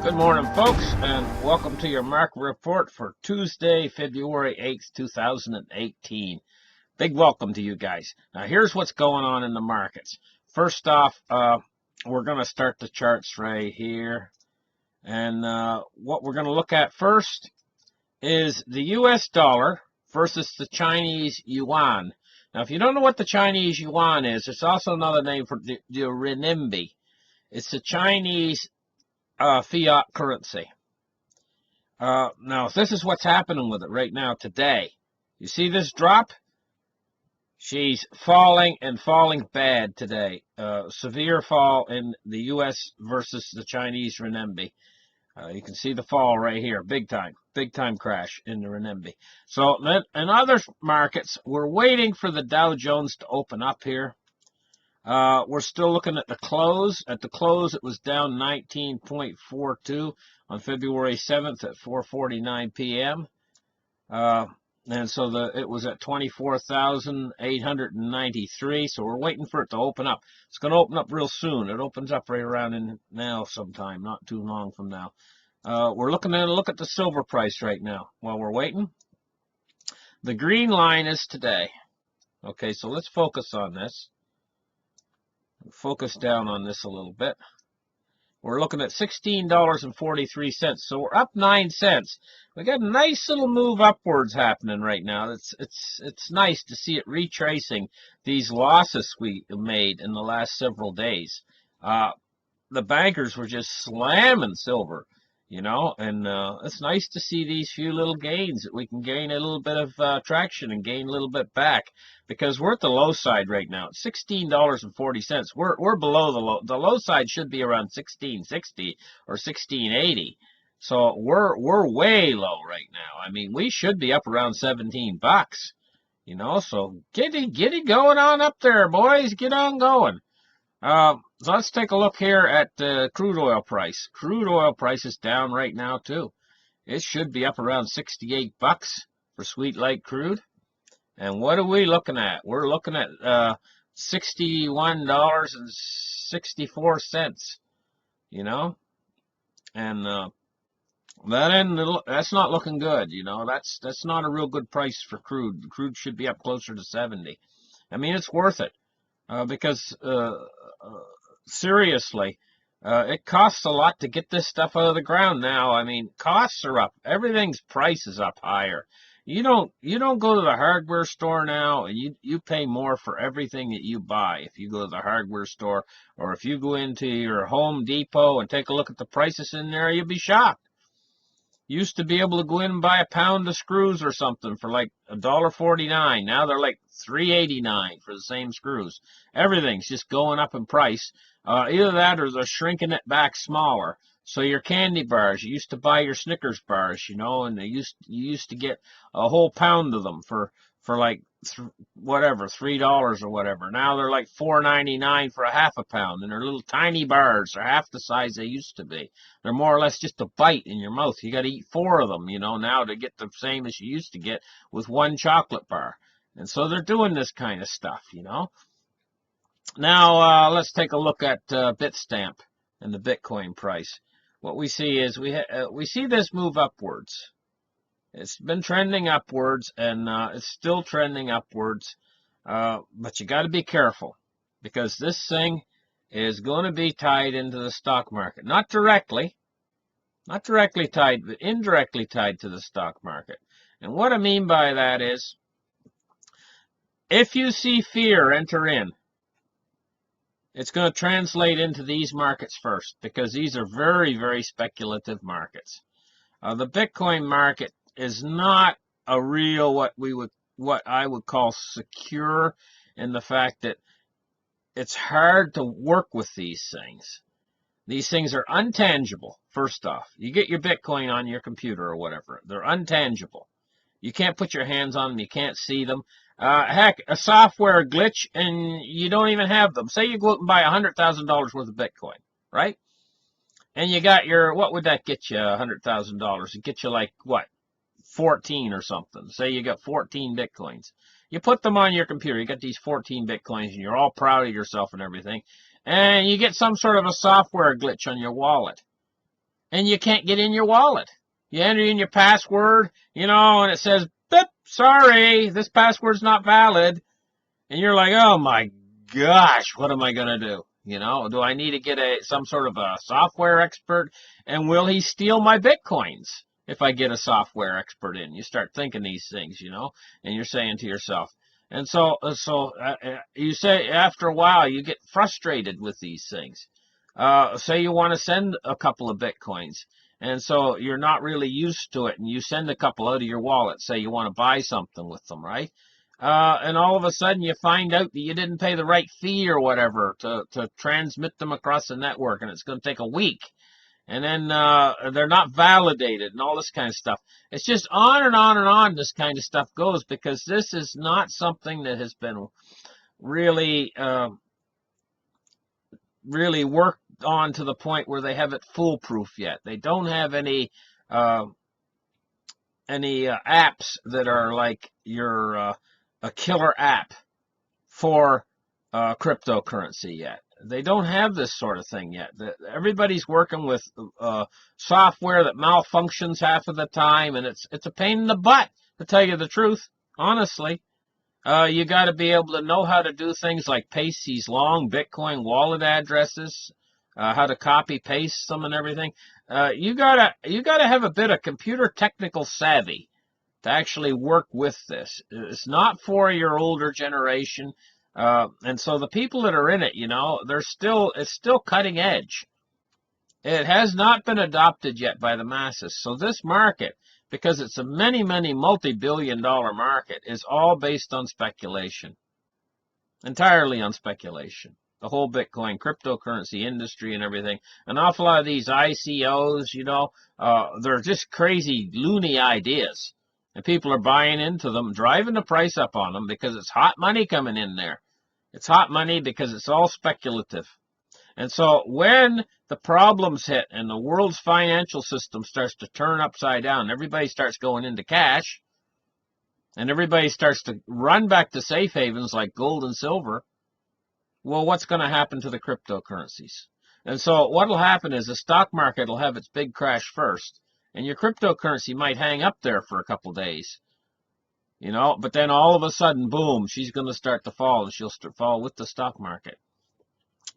Good morning, folks, and welcome to your market report for Tuesday, February 8th, 2018. Big welcome to you guys. Now, here's what's going on in the markets. First off, we're going to start the charts right here. And what we're going to look at first is the U.S. dollar versus the Chinese yuan. Now, if you don't know what the Chinese yuan is, it's also another name for the renminbi. It's the Chinese fiat currency. Now, this is what's happening with it right now today. You see this drop? She's falling and falling bad today. Severe fall in the U.S. versus the Chinese renminbi. You can see the fall right here. Big time crash in the renminbi. So in other markets, we're waiting for the Dow Jones to open up here. We're still looking at the close. At the close, it was down 19.42 on February 7th at 4:49 p.m. And so it was at 24,893. So we're waiting for it to open up. It's going to open up real soon. It opens up right around in now sometime, not too long from now. We're looking at look at the silver price right now while we're waiting. The green line is today. Okay, so let's focus on this. Focus down on this a little bit. We're looking at $16.43, so we're up 9 cents. We got a nice little move upwards happening right now. It's nice to see it retracing these losses we made in the last several days. The bankers were just slamming silver, you know, and it's nice to see these few little gains that we can gain a little bit of traction and gain a little bit back, because we're at the low side right now. It's $16.40. We're below the low. The low side should be around $16.60 or $16.80. So we're way low right now. I mean, we should be up around 17 bucks, you know. So get it going on up there, boys. Get on going. So let's take a look here at the crude oil price. Crude oil price is down right now too. It should be up around 68 bucks for sweet light crude. And what are we looking at? We're looking at $61.64, you know. And that's not looking good, you know. That's not a real good price for crude. Crude should be up closer to 70. I mean, it's worth it. Because seriously, it costs a lot to get this stuff out of the ground now. I mean, costs are up. Everything's price is up higher. You don't go to the hardware store now and you pay more for everything that you buy. If you go to the hardware store, or if you go into your Home Depot and take a look at the prices in there, you'll be shocked. You used to be able to go in and buy a pound of screws or something for like $1.49. Now they're like $3.89 for the same screws. Everything's just going up in price. Either that or they're shrinking it back smaller. So your candy bars, you used to buy your Snickers bars, you know, and you used to get a whole pound of them for like $3 or whatever. Now they're like $4.99 for a half a pound, and they're little tiny bars. They're half the size they used to be. They're more or less just a bite in your mouth. You got to eat 4 of them, you know, now to get the same as you used to get with one chocolate bar. And so they're doing this kind of stuff, you know. Now let's take a look at Bitstamp and the Bitcoin price. What we see is we see this move upwards. It's been trending upwards, and it's still trending upwards. But you got to be careful, because this thing is going to be tied into the stock market. Not directly tied, but indirectly tied to the stock market. And what I mean by that is, if you see fear enter in, it's going to translate into these markets first, because these are very, very speculative markets. The Bitcoin market is not a real what I would call secure, in the fact that it's hard to work with these things. These things are untangible. First off, you get your Bitcoin on your computer or whatever. They're untangible. You can't put your hands on them. You can't see them. Heck, a software glitch and you don't even have them. Say you go out and buy $100,000 worth of Bitcoin, right? And you got your, what would that get you, $100,000? It get you like, what, 14 or something. Say you got 14 Bitcoins. You put them on your computer. You got these 14 Bitcoins, and you're all proud of yourself and everything. And you get some sort of a software glitch on your wallet. and you can't get in your wallet. You enter in your password, and it says, beep, sorry, this password's not valid. And you're like, oh my gosh, what am I going to do? Do I need to get some sort of a software expert? And will he steal my Bitcoins if I get a software expert in? You start thinking these things, and you're saying to yourself. And so you say after a while, you get frustrated with these things. Say you want to send a couple of Bitcoins. And so you're not really used to it, and you send a couple out of your wallet. Say you want to buy something with them, right? And all of a sudden you find out that you didn't pay the right fee or whatever to transmit them across the network, and it's going to take a week. And then they're not validated and all this kind of stuff. It's just on and on and on this kind of stuff goes, because this is not something that has been really, really worked on to the point where they have it foolproof yet. They don't have any apps that are like your a killer app for cryptocurrency yet. They don't have this sort of thing yet. Everybody's working with software that malfunctions half of the time, and it's a pain in the butt, to tell you the truth, honestly. You got to be able to know how to do things like paste these long Bitcoin wallet addresses, how to copy paste them and everything. You gotta have a bit of computer technical savvy to actually work with this. It's not for your older generation. And so the people that are in it, it's still cutting edge. It has not been adopted yet by the masses. So this market, because it's a many, many multi-billion-dollar market, is all based on speculation. Entirely on speculation. The whole Bitcoin cryptocurrency industry and everything. An awful lot of these ICOs, they're just crazy, loony ideas. And people are buying into them, driving the price up on them because it's hot money coming in there. It's hot money because it's all speculative. And so when the problems hit and the world's financial system starts to turn upside down, everybody starts going into cash, and everybody starts to run back to safe havens like gold and silver, well, what's going to happen to the cryptocurrencies? And so what will happen is the stock market will have its big crash first, and your cryptocurrency might hang up there for a couple days, but then all of a sudden, boom, she's going to start to fall, and she'll fall with the stock market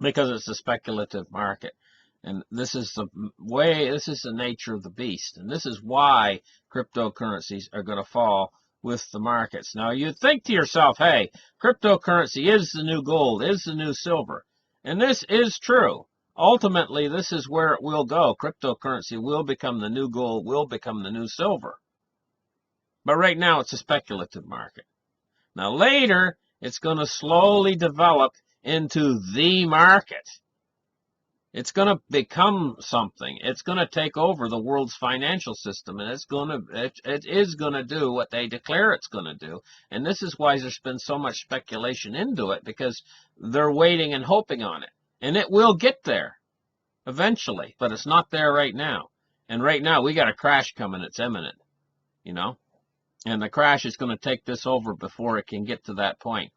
because it's a speculative market. And this is the nature of the beast. And this is why cryptocurrencies are going to fall with the markets. Now, you think to yourself, hey, cryptocurrency is the new gold, is the new silver. And this is true. Ultimately, this is where it will go. Cryptocurrency will become the new gold, will become the new silver. But right now, it's a speculative market. Now, later, it's going to slowly develop into the market. It's going to become something. It's going to take over the world's financial system, and it is going to do what they declare it's going to do. And this is why there's been so much speculation into it, because they're waiting and hoping on it. And it will get there eventually, but it's not there right now. And right now, we got a crash coming. It's imminent, and the crash is going to take this over before it can get to that point.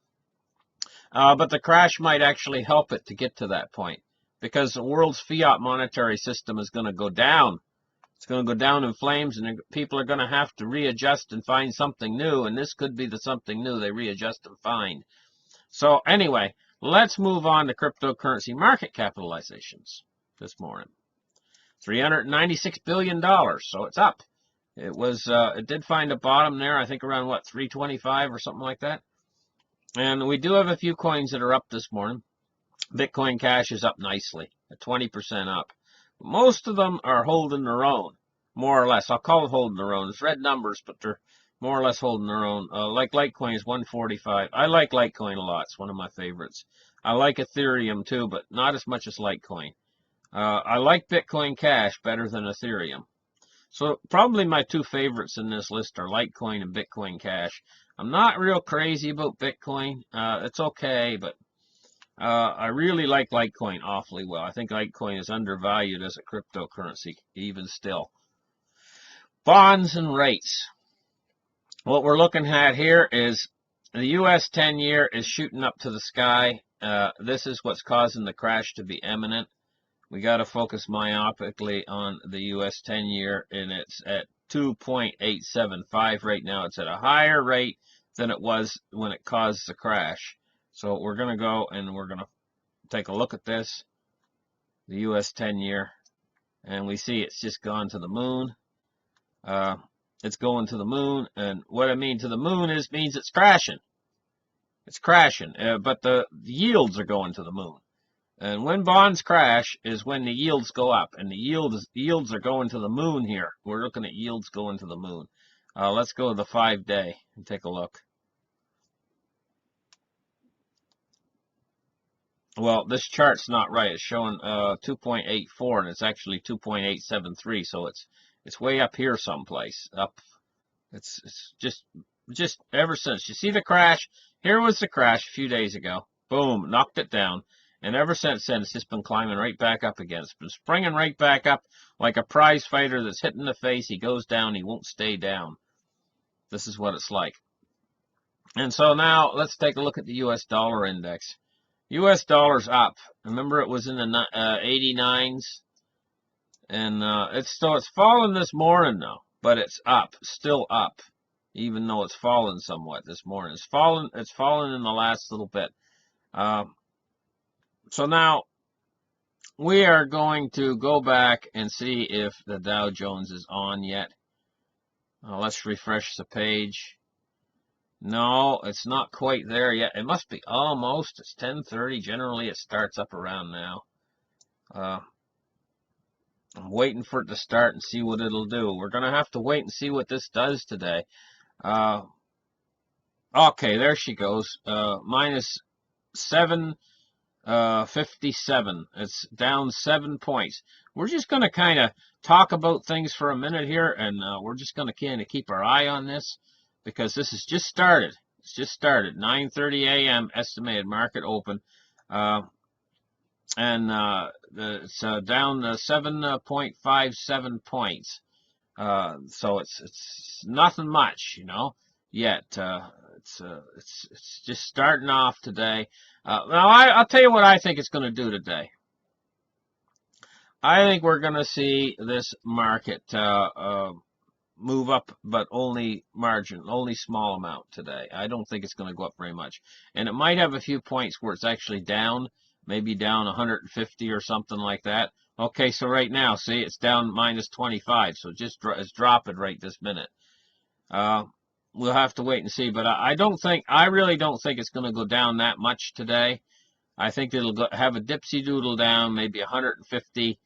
But the crash might actually help it to get to that point, because the world's fiat monetary system is going to go down. It's going to go down in flames, and people are going to have to readjust and find something new, and this could be the something new they readjust and find. So anyway, let's move on to cryptocurrency market capitalizations this morning. $396 billion, so it's up. It did find a bottom there, I think around, 325 or something like that. And we do have a few coins that are up this morning. Bitcoin Cash is up nicely, at 20% up. Most of them are holding their own, more or less. I'll call it holding their own. It's red numbers, but they're more or less holding their own. Like Litecoin is 145. I like Litecoin a lot. It's one of my favorites. I like Ethereum too, but not as much as Litecoin. I like Bitcoin Cash better than Ethereum. So probably my two favorites in this list are Litecoin and Bitcoin Cash. I'm not real crazy about Bitcoin. It's okay, but I really like Litecoin awfully well. I think Litecoin is undervalued as a cryptocurrency, even still. Bonds and rates. What we're looking at here is the U.S. 10-year is shooting up to the sky. This is what's causing the crash to be imminent. We got to focus myopically on the U.S. 10-year, and it's at 2.875 right now. It's at a higher rate than it was when it caused the crash. So we're going to go and we're going to take a look at this, the U.S. 10-year, and we see it's just gone to the moon. It's going to the moon, and what I mean to the moon means it's crashing. It's crashing, but the yields are going to the moon. And when bonds crash is when the yields go up, and the yields are going to the moon here. We're looking at yields going to the moon. Let's go to the 5-day and take a look. Well, this chart's not right. It's showing 2.84, and it's actually 2.873. So it's way up here someplace. Up. It's just ever since you see the crash. Here was the crash a few days ago. Boom, knocked it down. And ever since then, it's just been climbing right back up again. It's been springing right back up like a prize fighter that's hit in the face. He goes down. He won't stay down. This is what it's like. And so now let's take a look at the U.S. dollar index. U.S. dollar's up. Remember, it was in the 89s. And it's fallen this morning, though. But it's up. Still up. Even though it's fallen somewhat this morning. It's fallen in the last little bit. So now we are going to go back and see if the Dow Jones is on yet. Let's refresh the page. No, it's not quite there yet. It must be almost. It's 10:30. Generally, it starts up around now. I'm waiting for it to start and see what it'll do. We're going to have to wait and see what this does today. Okay, there she goes. Minus 7.57. It's down 7 points. We're just going to kind of talk about things for a minute here, and we're just going to kind of keep our eye on this because this has just started. It's just started. 9:30 a.m. estimated market open, and it's down 7.57 points. So it's nothing much, yet. It's just starting off today. Now, I'll tell you what I think it's going to do today. I think we're going to see this market move up, but only small amount today. I don't think it's going to go up very much. And it might have a few points where it's actually down, maybe down 150 or something like that. Okay, so right now, see, it's down minus 25, so it's dropping right this minute. We'll have to wait and see, but I really don't think it's going to go down that much today. I think it'll have a dipsy doodle down, maybe 150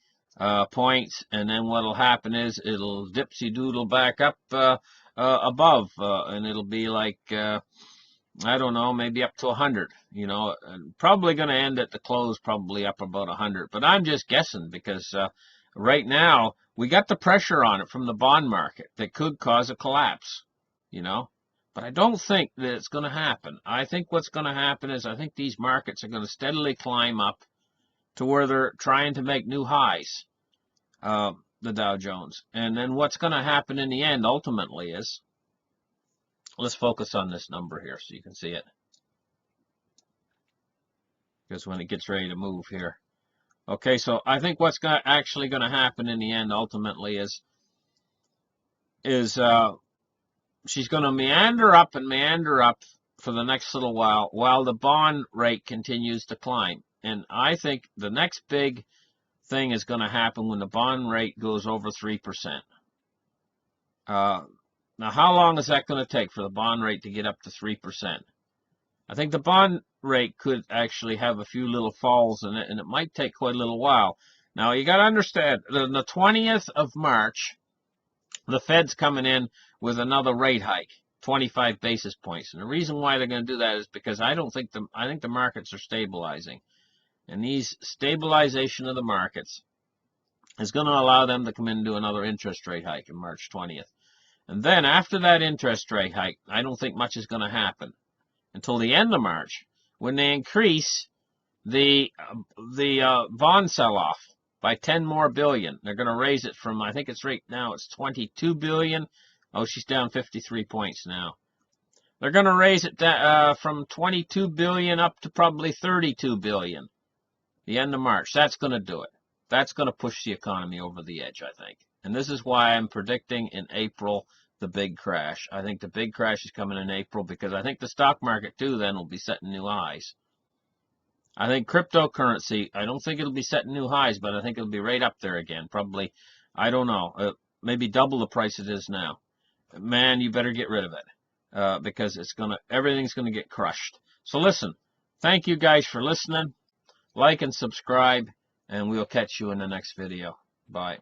points, and then what'll happen is it'll dipsy doodle back up above, and it'll be like I don't know, maybe up to 100. And probably going to end at the close, probably up about 100. But I'm just guessing because right now we got the pressure on it from the bond market that could cause a collapse. But I don't think that it's going to happen. I think what's going to happen is I think these markets are going to steadily climb up to where they're trying to make new highs, the Dow Jones. And then what's going to happen in the end ultimately is, let's focus on this number here so you can see it. Because when it gets ready to move here. Okay, so I think what's actually going to happen in the end ultimately is she's going to meander up for the next little while the bond rate continues to climb. And I think the next big thing is going to happen when the bond rate goes over 3%. Now, how long is that going to take for the bond rate to get up to 3%? I think the bond rate could actually have a few little falls in it, and it might take quite a little while. Now, you got to understand, on the 20th of March, the Fed's coming in with another rate hike, 25 basis points. And the reason why they're going to do that is because I think the markets are stabilizing. And these stabilization of the markets is going to allow them to come in and do another interest rate hike on March 20th. And then after that interest rate hike, I don't think much is going to happen until the end of March when they increase the bond sell-off by 10 more billion. They're going to raise it from, I think it's right now, it's 22 billion. Oh, she's down 53 points now. They're going to raise it from 22 billion up to probably 32 billion. The end of March. That's going to do it. That's going to push the economy over the edge, I think. And this is why I'm predicting in April the big crash. I think the big crash is coming in April because I think the stock market too then will be setting new highs. I think cryptocurrency, I don't think it'll be setting new highs, but I think it'll be right up there again. Probably, I don't know, maybe double the price it is now. Man, you better get rid of it because everything's gonna get crushed. So listen, thank you guys for listening. Like and subscribe, and we'll catch you in the next video. Bye.